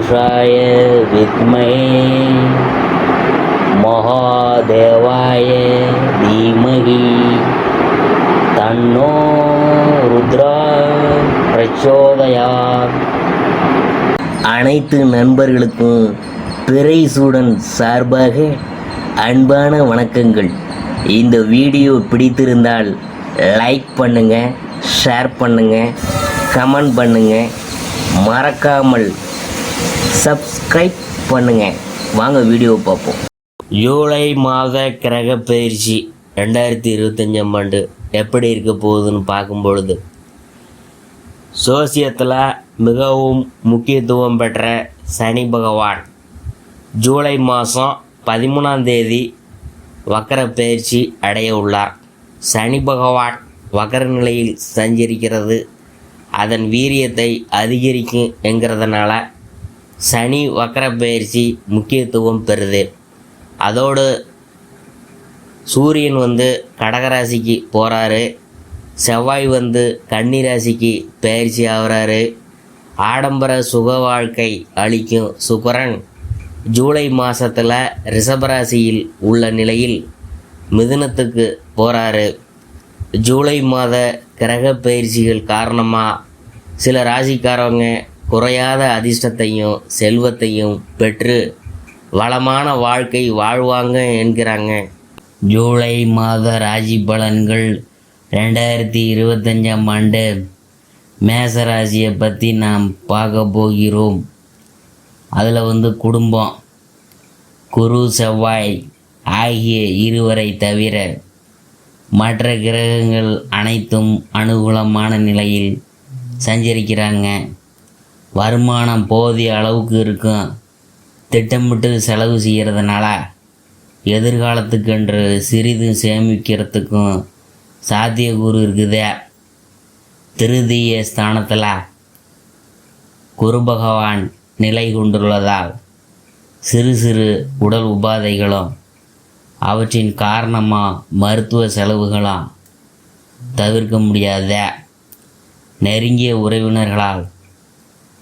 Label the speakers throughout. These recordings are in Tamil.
Speaker 1: पुरुषाय विद्महे महादेवाय धीमहि तन्नो रुद्रा प्रचोदयात्. அனைத்து நண்பர்களுக்கும் பிறைசூடன் சார்பாக அன்பான வணக்கங்கள். இந்த வீடியோ பிடித்திருந்தால் லைக் பண்ணுங்கள், ஷேர் பண்ணுங்கள், கமெண்ட் பண்ணுங்கள், மறக்காமல் சப்ஸ்கிரைப் பண்ணுங்கள். வாங்க வீடியோ பார்ப்போம். ஜூலை மாத கிரக பயிற்சி 2025 ஆண்டு எப்படி இருக்க போகுதுன்னு பார்க்கும் பொழுது, சோசியத்தில் மிகவும் முக்கியத்துவம் பெற்ற சனி பகவான் ஜூலை மாதம் 13ஆம் தேதி வக்கர பயிற்சி அடைய உள்ளார். சனி பகவான் வக்கர நிலையில் சஞ்சரிக்கிறது அதன் வீரியத்தை அதிகரிக்கும் என்கிறதுனால சனி வக்கர பயிற்சி முக்கியத்துவம் பெறுது. அதோடு சூரியன் கடகராசிக்கு போகிறாரு, செவ்வாய் கன்னி ராசிக்கு பயிற்சி ஆகிறாரு. ஆடம்பர சுக வாழ்க்கை அளிக்கும் சுக்கிரன் ஜூலை மாதத்தில் ரிஷபராசியில் உள்ள நிலையில் மிதுனத்துக்கு போகிறாரு. ஜூலை மாத கிரக பயிற்சிகள் காரணமாக சில ராசிக்காரவங்க குறையாத அதிர்ஷ்டத்தையும் செல்வத்தையும் பெற்று வளமான வாழ்க்கை வாழ்வாங்க என்கிறாங்க. ஜூலை மாத ராசி பலன்கள் 2025 ஆண்டு மேசராசியை பற்றி நாம் பார்க்க போகிறோம். அதில் குடும்பம், குரு செவ்வாய் ஆகிய இருவரை தவிர மற்ற கிரகங்கள் அனைத்தும் அனுகூலமான நிலையில் சஞ்சரிக்கிறாங்க. வருமானம் போதிய அளவுக்கு இருக்கும். திட்டமிட்டு செலவு செய்கிறதுனால எதிர்காலத்துக்கென்று சிறிது சேமிக்கிறதுக்கும் சாத்தியக்கூறு இருக்குது. திருதிய ஸ்தானத்தில் குரு பகவான் நிலை கொண்டுள்ளதால் சிறு சிறு உடல் உபாதைகளும் அவற்றின் காரணமாக மருத்துவ செலவுகளும் தவிர்க்க முடியாத நெருங்கிய உறவினர்களால்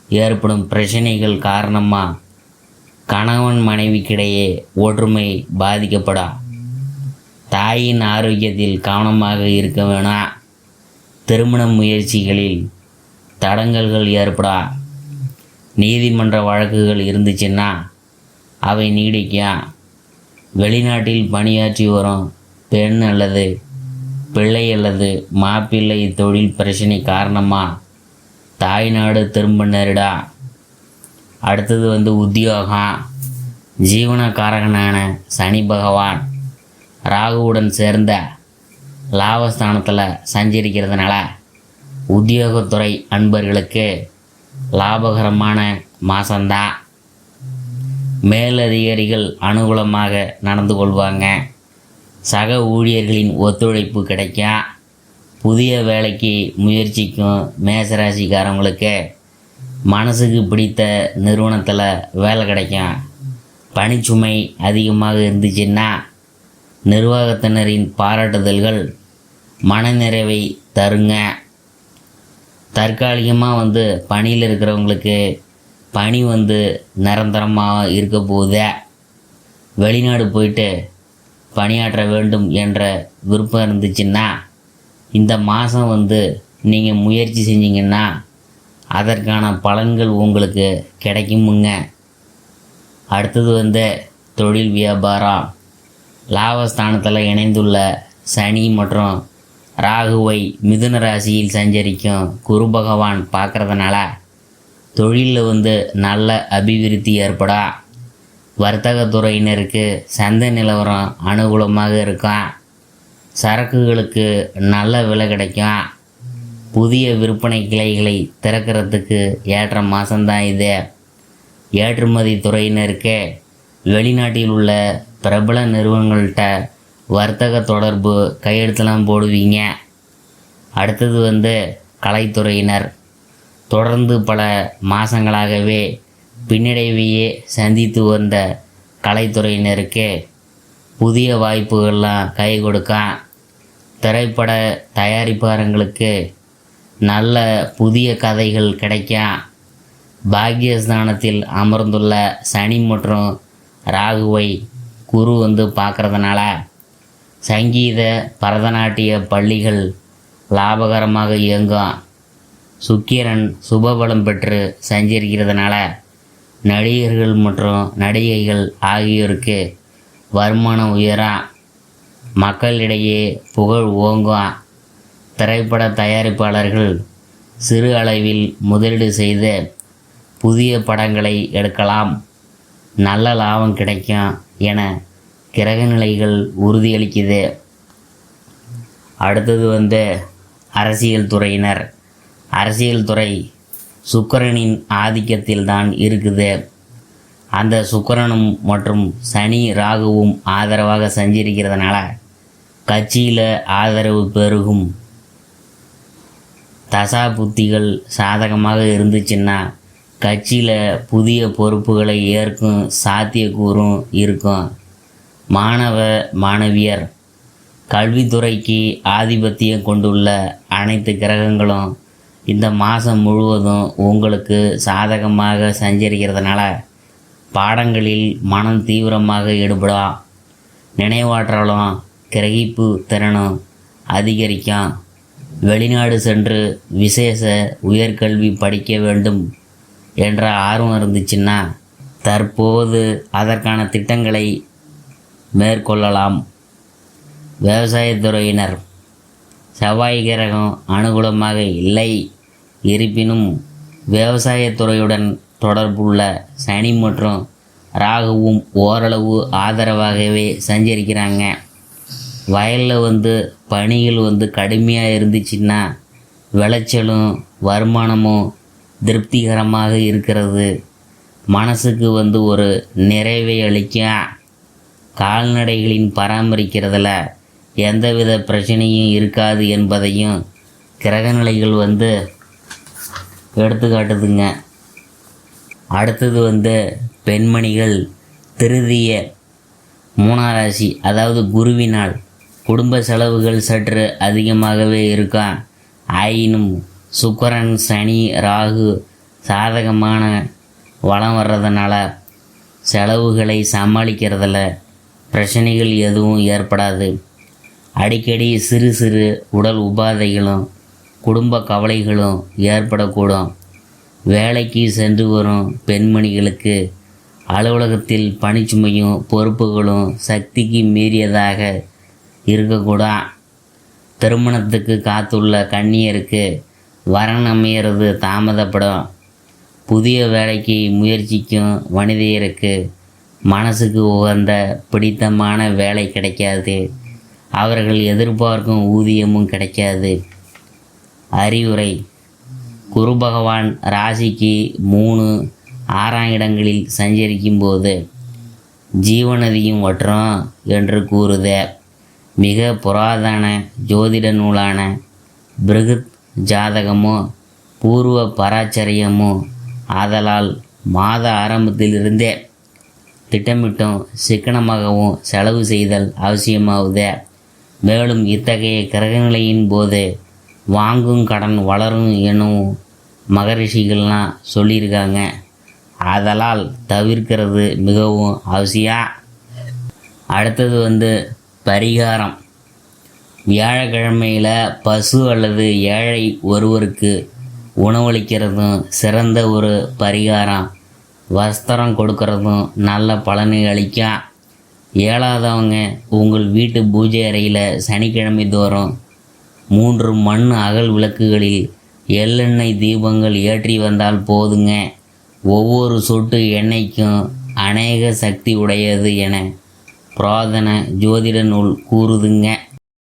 Speaker 1: ஏற்படும் பிரச்சனைகள் காரணமாக கணவன் மனைவிக்கிடையே ஒற்றுமை பாதிக்கப்படும். தாயின் ஆரோக்கியத்தில் கவனமாக இருக்க வேணும். திருமண முயற்சிகளில் தடங்கல்கள் ஏற்படும். நீதிமன்ற வழக்குகள் இருந்துச்சுன்னா அவை நீடிக்கும். வெளிநாட்டில் பணியாற்றி வரும் பெண் அல்லது பிள்ளை அல்லது மாப்பிள்ளை தொழில் பிரச்சனை காரணமாக தாய்நாடு திரும்ப நேரிடா. அடுத்தது உத்தியோகம். ஜீவனக்காரகனான சனி பகவான் ராகுவுடன் சேர்ந்த லாபஸ்தானத்தில் சஞ்சரிக்கிறதுனால உத்தியோகத்துறை அன்பர்களுக்கு லாபகரமான மாதம்தான். மேலதிகாரிகள் அனுகூலமாக நடந்து கொள்வாங்க. சக ஊழியர்களின் ஒத்துழைப்பு கிடைக்கும். புதிய வேலைக்கு முயற்சிக்கும் மேசராசிக்காரங்களுக்கு மனசுக்கு பிடித்த நிறுவனத்தில் வேலை கிடைக்கும். பணிச்சுமை அதிகமாக இருந்துச்சுன்னா நிர்வாகத்தினரின் பாராட்டுதல்கள் மனநிறைவை தருங்க. தற்காலிகமாக பணியில் இருக்கிறவங்களுக்கு பணி நிரந்தரமாக இருக்க போகுது. வெளிநாடு போயிட்டு பணியாற்ற வேண்டும் என்ற விருப்பம் இருந்துச்சுன்னா இந்த மாதம் நீங்கள் முயற்சி செஞ்சீங்கன்னா அதற்கான பலன்கள் உங்களுக்கு கிடைக்குமுங்க. அடுத்தது தொழில் வியாபாரம். லாபஸ்தானத்தில் இணைந்துள்ள சனி மற்றும் ராகுவை மிதுன ராசியில் சஞ்சரிக்கும் குரு பகவான் பார்க்குறதுனால தொழிலில் நல்ல அபிவிருத்தி ஏற்படும். வர்த்தகத்துறையினருக்கு சந்தை நிலவரம் அனுகூலமாக இருக்கும். சரக்குகளுக்கு நல்ல விலை கிடைக்கும். புதிய விற்பனை கிளைகளை திறக்கிறதுக்கு ஏற்ற மாதம்தான் இது. ஏற்றுமதி துறையினருக்கு வெளிநாட்டில் உள்ள பிரபல நிறுவனங்கள்கிட்ட வர்த்தக தொடர்பு கையெழுத்தெல்லாம் போடுவீங்க. அடுத்தது கலைத்துறையினர். தொடர்ந்து பல மாதங்களாகவே பின்னடைவையே சந்தித்து வந்த கலைத்துறையினருக்கு புதிய வாய்ப்புகள்லாம் கை கொடுக்கும். திரைப்பட தயாரிப்பாளர்களுக்கு நல்ல புதிய கதைகள் கிடைக்கும். பாக்கியஸ்தானத்தில் அமர்ந்துள்ள சனி மற்றும் ராகுவை குரு பார்க்கறதுனால சங்கீத பரதநாட்டிய பள்ளிகள் லாபகரமாக இயங்கும். சுக்கிரன் சுபபலம் பெற்று சஞ்சரிக்கிறதுனால நடிகர்கள் மற்றும் நடிகைகள் ஆகியோருக்கு வருமானம் உயரும். மக்களிடையே புகழ் ஓங்கும். திரைப்பட தயாரிப்பாளர்கள் சிறு அளவில் முதலீடு செய்து புதிய படங்களை எடுக்கலாம். நல்ல லாபம் கிடைக்கும் என கிரகநிலைகள் உறுதியளிக்குது. அடுத்தது அரசியல் துறையினர். அரசியல் துறை சுக்கிரனின் ஆதிக்கத்தில் தான் இருக்குது. அந்த சுக்கிரனும் மற்றும் சனி ராகுவும் ஆதரவாக சஞ்சரிக்கிறதுனால கட்சியில் ஆதரவு பெருகும். தசா புத்திகள் சாதகமாக இருந்துச்சுன்னா கட்சியில் புதிய பொறுப்புகளை ஏற்கும் சாத்தியக்கூறும் இருக்கும். மாணவ மாணவியர். கல்வித்துறைக்கு ஆதிபத்தியம் கொண்டுள்ள அனைத்து கிரகங்களும் இந்த மாதம் முழுவதும் உங்களுக்கு சாதகமாக சஞ்சரிக்கிறதுனால பாடங்களில் மனம் தீவிரமாக ஈடுபடும். நினைவாற்றலும் கிரகிப்பு திறனும் அதிகரிக்கும். வெளிநாடு சென்று விசேஷ உயர்கல்வி படிக்க வேண்டும் என்ற ஆர்வம் இருந்துச்சுன்னா தற்போது அதற்கான திட்டங்களை மேற்கொள்ளலாம். விவசாயத்துறையினர். செவ்வாய் கிரகம் அனுகூலமாக இல்லை. இருப்பினும் விவசாயத்துறையுடன் தொடர்புள்ள சனி மற்றும் ராகுவும் ஓரளவு ஆதரவாகவே சஞ்சரிக்கிறாங்க. வயலில் பணிகள் கடுமையாக இருந்துச்சுன்னா விளைச்சலும் வருமானமும் திருப்திகரமாக இருக்கிறது. மனசுக்கு ஒரு நிறைவை அளிக்கும். கால்நடைகளின் பராமரிக்கிறதுல எந்தவித பிரச்சனையும் இருக்காது என்பதையும் கிரகநிலைகள் எடுத்துக்காட்டுதுங்க. அடுத்தது பெண்மணிகள். திருதிய 3ஆம் ராசி, அதாவது குருவினால் குடும்ப செலவுகள் சற்று அதிகமாகவே இருக்கும். ஆயினும் சுக்கிரன் சனி ராகு சாதகமான வளம் வர்றதுனால செலவுகளை சமாளிக்கிறதுல பிரச்சனைகள் எதுவும் ஏற்படாது. அடிக்கடி சிறு சிறு உடல் உபாதைகளும் குடும்ப கவலைகளும் ஏற்படக்கூடும். வேலைக்கு சென்று வரும் பெண்மணிகளுக்கு அலுவலகத்தில் பணிச்சுமையும் பொறுப்புகளும் சக்திக்கு மீறியதாக இருக்கக்கூடும். திருமணத்துக்கு காத்துள்ள கன்னியருக்கு வரன் அமையிறது தாமதப்படும். புதிய வேலைக்கு முயற்சிக்கும் வனிதையருக்கு மனசுக்கு உகந்த பிடித்தமான வேலை கிடைக்காது. அவர்கள் எதிர்பார்க்கும் ஊதியமும் கிடைக்காது. அறிவுரை. குரு பகவான் ராசிக்கு 3, 6ஆம் இடங்களில் சஞ்சரிக்கும் போது ஜீவநதியும் வற்றும் என்று கூறுத. மிக புராதன ஜோதிட நூலான பிருகத் ஜாதகமோ பூர்வ பராச்சரியமோ ஆதலால் மாத ஆரம்பத்திலிருந்தே திட்டமிட்டும் சிக்கனமாகவும் செலவு செய்தல் அவசியமாகுது. மேலும் இத்தகைய கிரகநிலையின் போது வாங்கும் கடன் வளரும் எனும் மகரிஷிகள்லாம் சொல்லியிருக்காங்க. ஆதலால் தவிர்க்கிறது மிகவும் அவசியம். அடுத்தது பரிகாரம். வியாழக்கிழமையில் பசு அல்லது ஏழை ஒருவருக்கு உணவளிக்கிறதும் சிறந்த ஒரு பரிகாரம். வஸ்திரம் கொடுக்கறதும் நல்ல பலனை அளிக்கும். இயலாதவங்க உங்கள் வீட்டு பூஜை அறையில் சனிக்கிழமை தோறும் 3 மண் அகல் விளக்குகளில் எள்ளெண்ணெய் தீபங்கள் ஏற்றி வந்தால் போதுங்க. ஒவ்வொரு சொட்டு எண்ணெய்க்கும் அநேக சக்தி உடையது என புராதன ஜோதிட நூல் கூறுதுங்க.